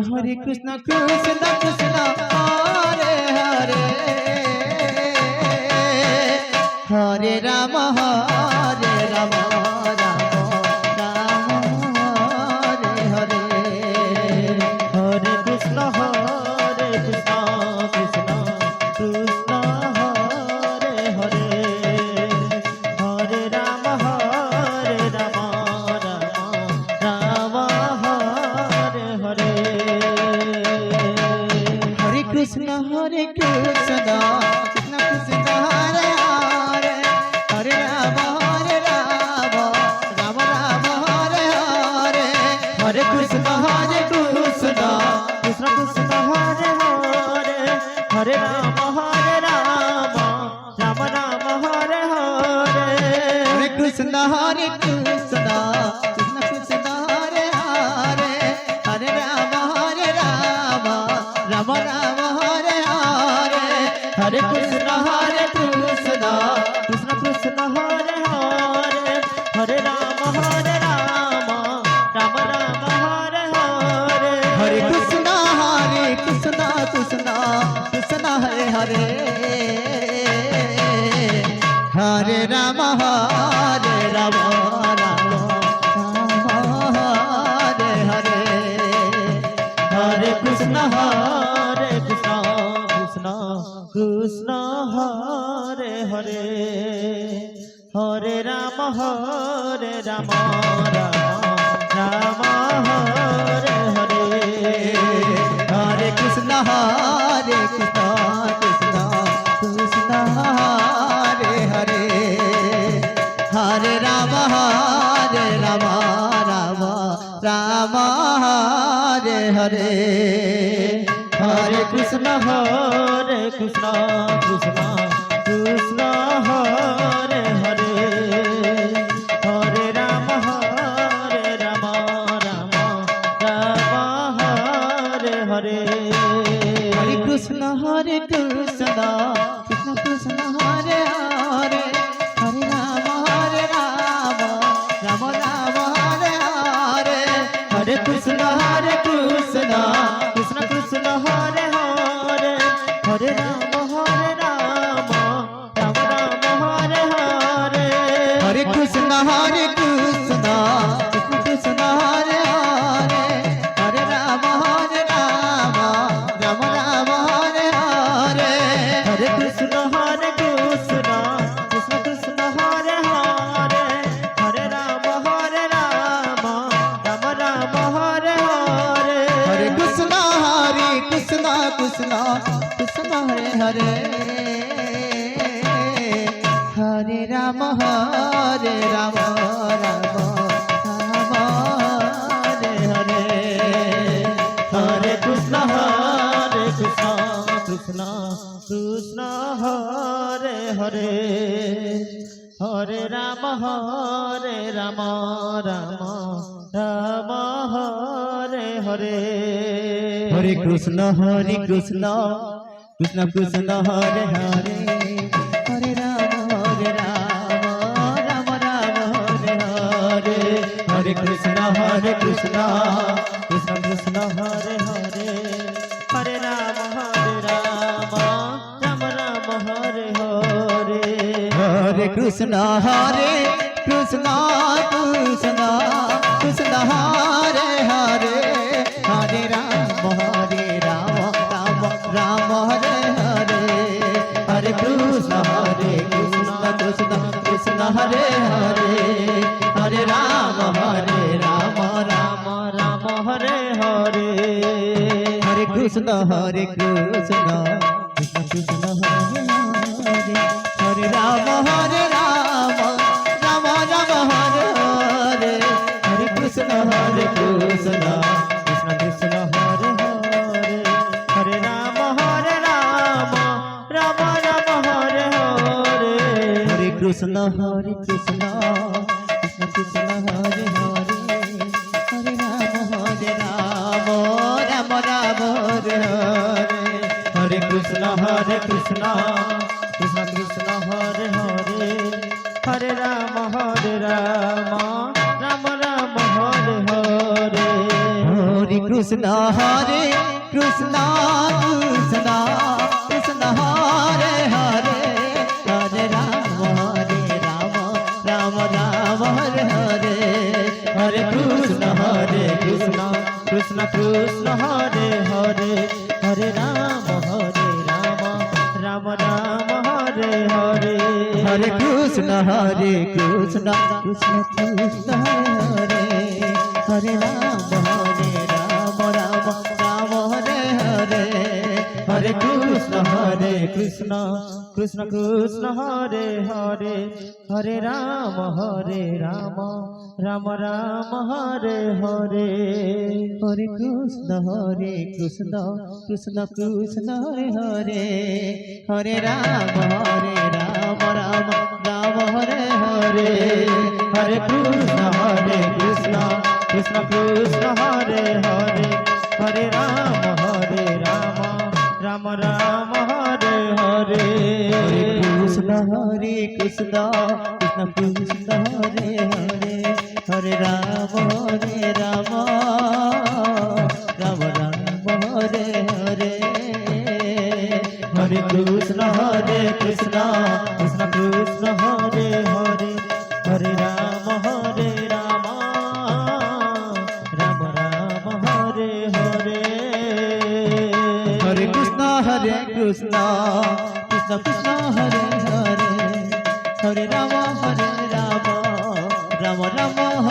Hare Krishna Krishna Krishna Hare Hare Hare Ram Ram Ram Hare Hare Hare Krishna Krishna Krishna Hare Hare Hare Ram Ram Ram Hare Hare Hare Krishna Krishna Krishna Hare Hare Hare Ram Ram Ram Hare Hare Hare Krishna Krishna Krishna Krishna Hare Hare Hare Ram Ram Ram Hare Hare Hare Krishna Krishna Krishna Hare Hare Hare Ram Ram Ram Hare Hare Hare Krishna Krishna Krishna Krishna Hare Hare Hare Ram Ram Ram Hare Hare Hare Krishna Krishna Krishna Hare Hare Hare Ram Ram Hare Hare Hare Krishna Krishna Krishna Hare Hare Hare Ram Ram Ram Hare Hare Hare Krishna Krishna Krishna Hare Hare Hare Ram Ram Ram Hare Hare Hare Krishna Krishna Krishna Hare Hare Hare Ram Ram Ram Hare Hare Hare Krishna Krishna Krishna Hare Hare Hare Ram Ram Ram Hare Hare Hare Krishna Krishna Krishna Krishna Hare Hare Hare Ram Ram Ram Hare Hare Hare Krishna Krishna Krishna Hare Hare Hare Ram Ram Ram Hare Hare Hare Krishna Krishna Krishna Krishna Hare Hare Hare Ram Ram Ram Hare Hare Hare Krishna Krishna Krishna Hare Hare Hare Ram Ram Ram Hare Hare Hare Krishna Krishna Krishna Hare Hare Hare Ram Ram Ram Hare Hare Hare Krishna Krishna Krishna Hare Hare Hare Ram Ram Ram Hare Hare Hare Krishna Krishna Krishna Hare Hare Hare Ram Ram Ram Hare Hare Hare Krishna Krishna Krishna Hare Hare Hare Ram Ram Ram Hare Hare Hare Krishna Krishna Krishna Hare Hare Hare Ram Ram Ram Hare Hare Hare Krishna Krishna Krishna Hare Hare Hare Ram Ram Ram Hare Hare Hare Krishna Krishna Krishna Hare Hare Hare Ram Ram Ram Hare Hare Hare Krishna Krishna Krishna Hare Hare Hare Ram Ram Ram Hare Hare Hare Krishna Krishna Krishna Hare Hare Hare Ram Ram Ram Hare Hare Krishna Hare Krishna Krishna Krishna Hare Hare Hare Ram Ram Ram Hare Hare Hare Krishna Krishna Krishna Krishna Hare Hare Hare Ram Ram Ram Hare Hare Hare Krishna Krishna Krishna Hare Hare Ram Ram Ram Hare Hare Hare Krishna Krishna Krishna Hare Hare Hare Ram Ram Ram Hare Hare Hare Krishna Krishna Krishna Hare Hare Hare Ram Ram Ram Hare Hare Hare Krishna Krishna Krishna Hare Hare Hare Ram Ram Ram Hare Hare Krishna Krishna Krishna Hare Hare Hare Ram Ram Ram Hare Hare Hare Krishna Krishna Krishna Hare Hare Hare Ram Ram Ram Hare Hare Hare Krishna Krishna Krishna Hare Hare Hare Ram Ram Ram